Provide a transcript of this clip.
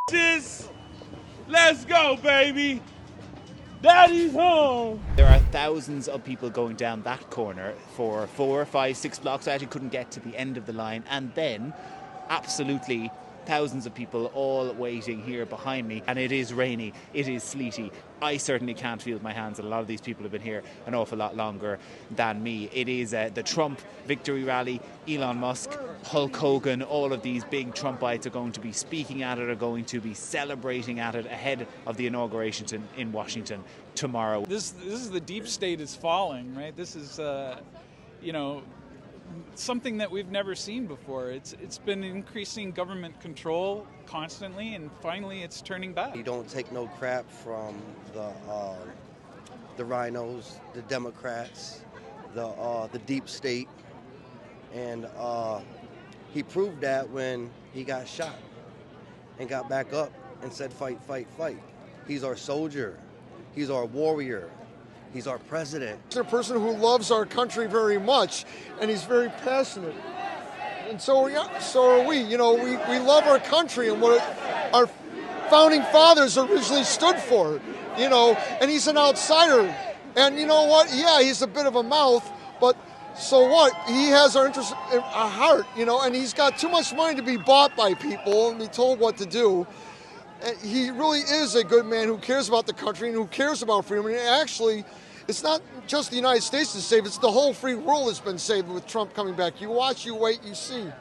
Let's go, baby. Daddy's home. There are thousands of people going down that corner for 4, 5, 6 blocks. I actually couldn't get to the end of the line. And then, absolutely, thousands of people all waiting here behind me. And it is rainy, it is sleety. I certainly can't feel my hands, and a lot of these people have been here an awful lot longer than me. It is the Trump victory rally. Elon Musk, Hulk Hogan, all of these big Trumpites are going to be speaking at it, are going to be celebrating at it ahead of the inauguration in Washington tomorrow. This is the deep state is falling, right? This is, something that we've never seen before. It's been increasing government control constantly, and finally it's turning back. You don't take no crap from the rhinos, the Democrats, the deep state, and he proved that when he got shot and got back up and said, "Fight, fight, fight." He's our soldier. He's our warrior. He's our president. He's a person who loves our country very much, and he's very passionate. And so are we. You know, we love our country and what our founding fathers originally stood for, you know, and he's an outsider. And you know what? Yeah, he's a bit of a mouth, but so what? He has our interest in our heart, you know, and he's got too much money to be bought by people and be told what to do. He really is a good man who cares about the country and who cares about freedom. And actually, it's not just the United States that's saved, it's the whole free world that's been saved with Trump coming back. You watch, you wait, you see.